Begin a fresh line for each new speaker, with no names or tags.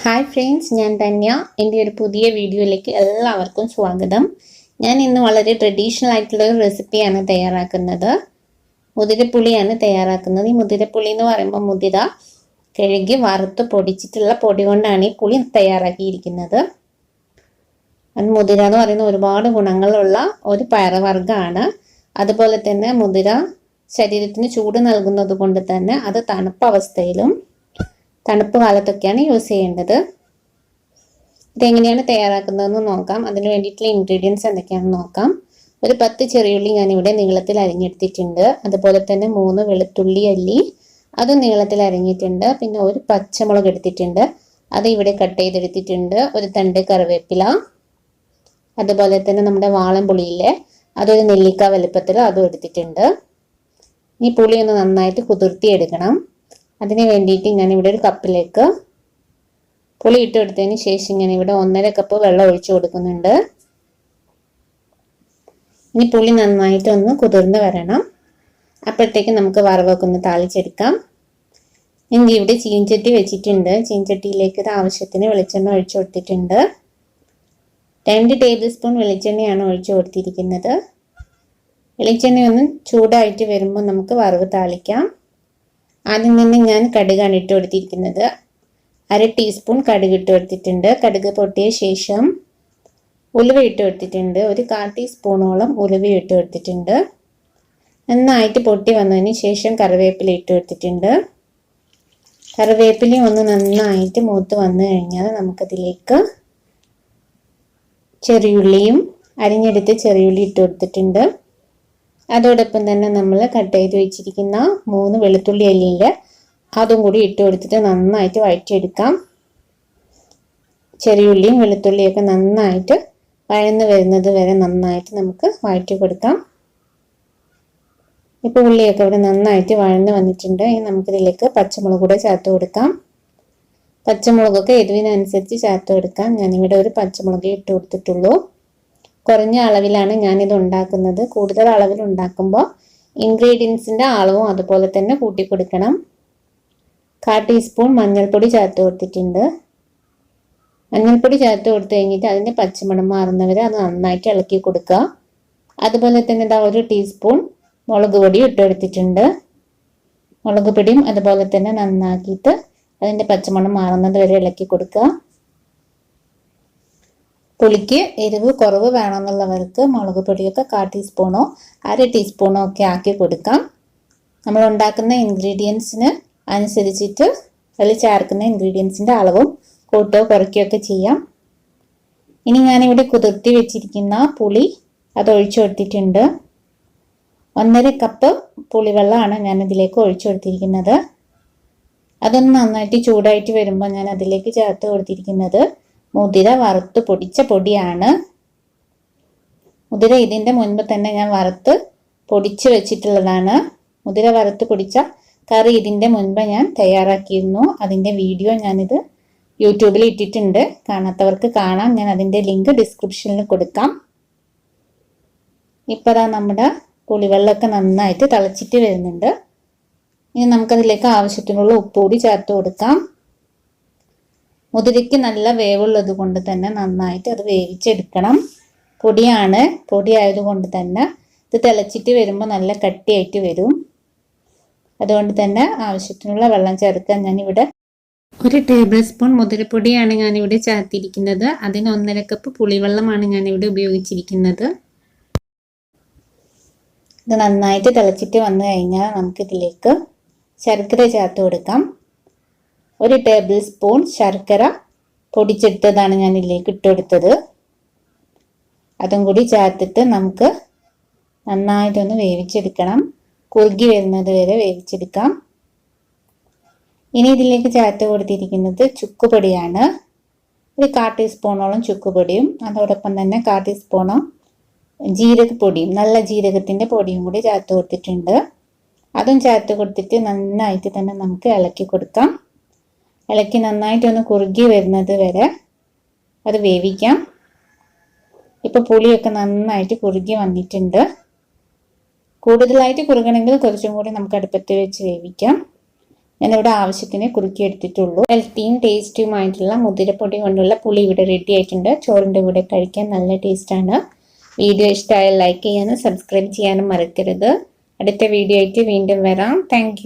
Hi friends, ഞാൻ ധന്യ. എൻ്റെ ഒരു പുതിയ വീഡിയോയിലേക്ക് എല്ലാവർക്കും സ്വാഗതം. ഞാൻ ഇന്ന് വളരെ ട്രഡീഷണൽ ആയിട്ടുള്ള ഒരു റെസിപ്പിയാണ് തയ്യാറാക്കുന്നത്. മുതിരപ്പുളിയാണ് തയ്യാറാക്കുന്നത്. ഈ മുതിരപ്പുളി എന്ന് പറയുമ്പോൾ മുതിര കഴുകി വറുത്ത് പൊടിച്ചിട്ടുള്ള പൊടി കൊണ്ടാണ് ഈ പുളി തയ്യാറാക്കിയിരിക്കുന്നത്. അത് മുതിര എന്ന് പറയുന്ന ഒരുപാട് ഗുണങ്ങളുള്ള ഒരു പയറുവർഗ്ഗമാണ്. അതുപോലെ തന്നെ മുതിര ശരീരത്തിന് ചൂട് നൽകുന്നത് കൊണ്ട് തന്നെ അത് തണുപ്പ് അവസ്ഥയിലും തണുപ്പ് കാലത്തൊക്കെയാണ് യൂസ് ചെയ്യേണ്ടത്. ഇതെങ്ങനെയാണ് തയ്യാറാക്കുന്നതെന്ന് നോക്കാം. അതിന് വേണ്ടിയിട്ടുള്ള ഇൻഗ്രീഡിയൻസ് എന്തൊക്കെയാണെന്ന് നോക്കാം. ഒരു 10 ചെറിയുള്ളി ഞാനിവിടെ നീളത്തിൽ അരിഞ്ഞെടുത്തിട്ടുണ്ട്. അതുപോലെ തന്നെ 3 വെളുത്തുള്ളി അല്ലി അതും നീളത്തിൽ അരിഞ്ഞിട്ടുണ്ട്. പിന്നെ ഒരു പച്ചമുളക് എടുത്തിട്ടുണ്ട്, അത് ഇവിടെ കട്ട് ചെയ്തെടുത്തിട്ടുണ്ട്. ഒരു തണ്ട് കറിവേപ്പില, അതുപോലെ തന്നെ നമ്മുടെ വാളൻപുളിയില്ലേ, അതൊരു നെല്ലിക്ക വലുപ്പത്തിൽ അതും എടുത്തിട്ടുണ്ട്. ഈ പുളി ഒന്ന് നന്നായിട്ട് കുതിർത്തി എടുക്കണം. അതിന് വേണ്ടിയിട്ട് ഞാനിവിടെ ഒരു കപ്പിലേക്ക് പുളി ഇട്ട് കൊടുത്തതിന് ശേഷം ഞാനിവിടെ 1.5 കപ്പ് വെള്ളം ഒഴിച്ചു കൊടുക്കുന്നുണ്ട്. ഇനി പുളി നന്നായിട്ട് ഒന്ന് കുതിർന്ന് വരണം. അപ്പോഴത്തേക്ക് നമുക്ക് വറവൊക്കെ ഒന്ന് താളിച്ചെടുക്കാം. എനിക്ക് ഇവിടെ ചീൻചട്ടി വെച്ചിട്ടുണ്ട്. ചീൻചട്ടിയിലേക്ക് ഇത് ആവശ്യത്തിന് വെളിച്ചെണ്ണ ഒഴിച്ചു കൊടുത്തിട്ടുണ്ട്. 2 ടേബിൾ സ്പൂൺ വെളിച്ചെണ്ണയാണ് ഒഴിച്ചു കൊടുത്തിരിക്കുന്നത്. വെളിച്ചെണ്ണ ഒന്ന് ചൂടായിട്ട് വരുമ്പോൾ നമുക്ക് വറവ് താളിക്കാം. ആദ്യം തന്നെ ഞാൻ കടുകാണ് ഇട്ട് കൊടുത്തിരിക്കുന്നത്. 1/2 ടീസ്പൂൺ കടുക് ഇട്ട് കൊടുത്തിട്ടുണ്ട്. കടുക് പൊട്ടിയ ശേഷം ഉലുവ ഇട്ട് കൊടുത്തിട്ടുണ്ട്. ഒരു 1/4 ടീസ്പൂണോളം ഉലുവ ഇട്ട് കൊടുത്തിട്ടുണ്ട്. നന്നായിട്ട് പൊട്ടി വന്നതിന് ശേഷം കറിവേപ്പില ഇട്ട് കൊടുത്തിട്ടുണ്ട്. കറിവേപ്പില ഒന്ന് നന്നായിട്ട് മൂത്ത് വന്നു കഴിഞ്ഞാൽ നമുക്കതിലേക്ക് ചെറിയുള്ളിയും അരിഞ്ഞെടുത്ത് ചെറിയുള്ളി ഇട്ട് കൊടുത്തിട്ടുണ്ട്. അതോടൊപ്പം തന്നെ നമ്മൾ കട്ട് ചെയ്ത് വെച്ചിരിക്കുന്ന 3 വെളുത്തുള്ളി അല്ലിയില്ലേ, അതും കൂടി ഇട്ട് കൊടുത്തിട്ട് നന്നായിട്ട് വഴറ്റിയെടുക്കാം. ചെറിയുള്ളിയും വെളുത്തുള്ളിയൊക്കെ നന്നായിട്ട് വഴന്ന് വരുന്നത് വരെ നന്നായിട്ട് നമുക്ക് വഴറ്റി കൊടുക്കാം. ഇപ്പോൾ ഉള്ളിയൊക്കെ ഇവിടെ നന്നായിട്ട് വഴന്ന് വന്നിട്ടുണ്ട്. ഇനി നമുക്കിതിലേക്ക് പച്ചമുളക് കൂടെ ചേർത്ത് കൊടുക്കാം. പച്ചമുളകൊക്കെ എരിവിനനുസരിച്ച് ചേർത്ത് കൊടുക്കാം. ഞാനിവിടെ ഒരു പച്ചമുളക് ഇട്ട് കൊടുത്തിട്ടുള്ളൂ. കുറഞ്ഞ അളവിലാണ് ഞാനിത് ഉണ്ടാക്കുന്നത്. കൂടുതൽ അളവിൽ ഉണ്ടാക്കുമ്പോൾ ഇൻഗ്രീഡിയൻസിൻ്റെ അളവും അതുപോലെ തന്നെ കൂട്ടി കൊടുക്കണം. 1/4 ടീസ്പൂൺ മഞ്ഞൾപ്പൊടി ചേർത്ത് കൊടുത്തിട്ടുണ്ട്. മഞ്ഞൾപ്പൊടി ചേർത്ത് കൊടുത്തു കഴിഞ്ഞിട്ട് അതിൻ്റെ പച്ചമണം മാറുന്നവരെ അത് നന്നായിട്ട് ഇളക്കി കൊടുക്കുക. അതുപോലെ തന്നെ ഇതാ 1 ടീസ്പൂൺ മുളക് പൊടി ഇട്ട് കൊടുത്തിട്ടുണ്ട്. മുളക് പൊടിയും അതുപോലെ തന്നെ നന്നാക്കിയിട്ട് അതിൻ്റെ പച്ചമണം മാറുന്നത് വരെ ഇളക്കി കൊടുക്കുക. പുളിക്ക് എരിവ് കുറവ് വേണമെന്നുള്ളവർക്ക് മുളക് പൊടിയൊക്കെ 1/4 ടീസ്പൂണോ 1/2 ടീസ്പൂണോ ഒക്കെ ആക്കി കൊടുക്കാം. നമ്മൾ ഉണ്ടാക്കുന്ന ഇൻഗ്രീഡിയൻസിന് അനുസരിച്ചിട്ട് അതിൽ ചേർക്കുന്ന ഇൻഗ്രീഡിയൻസിൻ്റെ അളവും കൂട്ടോ കുറയ്ക്കുകയൊക്കെ ചെയ്യാം. ഇനി ഞാനിവിടെ കുതിർത്തി വെച്ചിരിക്കുന്ന പുളി അത് ഒഴിച്ചു കൊടുത്തിട്ടുണ്ട്. 1.5 കപ്പ് പുളിവെള്ളമാണ് ഞാനിതിലേക്ക് ഒഴിച്ചു കൊടുത്തിരിക്കുന്നത്. അതൊന്ന് നന്നായിട്ട് ചൂടായിട്ട് വരുമ്പോൾ ഞാൻ അതിലേക്ക് ചേർത്ത് കൊടുത്തിരിക്കുന്നത് മുതിര വറുത്ത് പൊടിച്ച പൊടിയാണ്. മുതിര ഇതിൻ്റെ മുൻപ് തന്നെ ഞാൻ വറുത്ത് പൊടിച്ച് വെച്ചിട്ടുള്ളതാണ്. മുതിര വറുത്ത് പൊടിച്ച കറി ഇതിൻ്റെ മുൻപ് ഞാൻ തയ്യാറാക്കിയിരുന്നു. അതിൻ്റെ വീഡിയോ ഞാനിത് യൂട്യൂബിൽ ഇട്ടിട്ടുണ്ട്. കാണാത്തവർക്ക് കാണാം. ഞാൻ അതിൻ്റെ ലിങ്ക് ഡിസ്ക്രിപ്ഷനിൽ കൊടുക്കാം. ഇപ്പോൾ നമ്മുടെ പുളിവെള്ളമൊക്കെ നന്നായിട്ട് തിളച്ചിട്ട് വരുന്നുണ്ട്. ഇനി നമുക്കതിലേക്ക് ആവശ്യത്തിനുള്ള ഉപ്പ് കൂടി ചേർത്ത് കൊടുക്കാം. മുതിരയ്ക്ക് നല്ല വേവുള്ളത് കൊണ്ട് തന്നെ നന്നായിട്ട് അത് വേവിച്ചെടുക്കണം. പൊടിയാണ്, പൊടി ആയതുകൊണ്ട് തന്നെ ഇത് തിളച്ചിട്ട് വരുമ്പോൾ നല്ല കട്ടിയായിട്ട് വരും. അതുകൊണ്ട് തന്നെ ആവശ്യത്തിനുള്ള വെള്ളം ചേർക്കാൻ ഞാനിവിടെ 1 ടേബിൾ സ്പൂൺ മുതിരപ്പൊടിയാണ് ഞാനിവിടെ ചേർത്തിരിക്കുന്നത്. അതിന് 1.5 കപ്പ് പുളിവെള്ളമാണ് ഞാനിവിടെ ഉപയോഗിച്ചിരിക്കുന്നത്. ഇത് നന്നായിട്ട് തിളച്ചിട്ട് വന്നു കഴിഞ്ഞാൽ നമുക്കിതിലേക്ക് ശർക്കര ചേർത്ത് കൊടുക്കാം. 1 ടേബിൾ സ്പൂൺ ശർക്കര പൊടിച്ചെടുത്തതാണ് ഞാൻ ഇതിലേക്ക് ഇട്ട് കൊടുത്തത്. അതും കൂടി ചേർത്തിട്ട് നമുക്ക് നന്നായിട്ടൊന്ന് വേവിച്ചെടുക്കണം. കുറുകി വരുന്നത് വരെ വേവിച്ചെടുക്കാം. ഇനി ഇതിലേക്ക് ചേർത്ത് കൊടുത്തിരിക്കുന്നത് ചുക്കുപൊടിയാണ്. ഒരു 1/4 ടീസ്പൂണോളം ചുക്കുപൊടിയും അതോടൊപ്പം തന്നെ 1/4 ടീസ്പൂണോ ജീരകപ്പൊടിയും, നല്ല ജീരകത്തിൻ്റെ പൊടിയും കൂടി ചേർത്ത് കൊടുത്തിട്ടുണ്ട്. അതും ചേർത്ത് കൊടുത്തിട്ട് നന്നായിട്ട് തന്നെ നമുക്ക് ഇളക്കി കൊടുക്കാം. ഇളക്കി നന്നായിട്ടൊന്ന് കുറുകി വരുന്നത് വരെ അത് വേവിക്കാം. ഇപ്പോൾ പുളിയൊക്കെ നന്നായിട്ട് കുറുകി വന്നിട്ടുണ്ട്. കൂടുതലായിട്ട് കുറുകണമെങ്കിൽ കുറച്ചും കൂടി നമുക്ക് അടുപ്പത്ത് വെച്ച് വേവിക്കാം. ഞാനിവിടെ ആവശ്യത്തിന് കുറുക്കിയെടുത്തിട്ടുള്ളൂ. ഹെൽത്തിയും ടേസ്റ്റിയുമായിട്ടുള്ള മുതിരപ്പൊടി കൊണ്ടുള്ള പുളി ഇവിടെ റെഡി ആയിട്ടുണ്ട്. ചോറിൻ്റെ കൂടെ കഴിക്കാൻ നല്ല ടേസ്റ്റാണ്. വീഡിയോ ഇഷ്ടമായാൽ ലൈക്ക് ചെയ്യാനും സബ്സ്ക്രൈബ് ചെയ്യാനും മറക്കരുത്. അടുത്ത വീഡിയോ ആയിട്ട് വീണ്ടും വരാം. താങ്ക്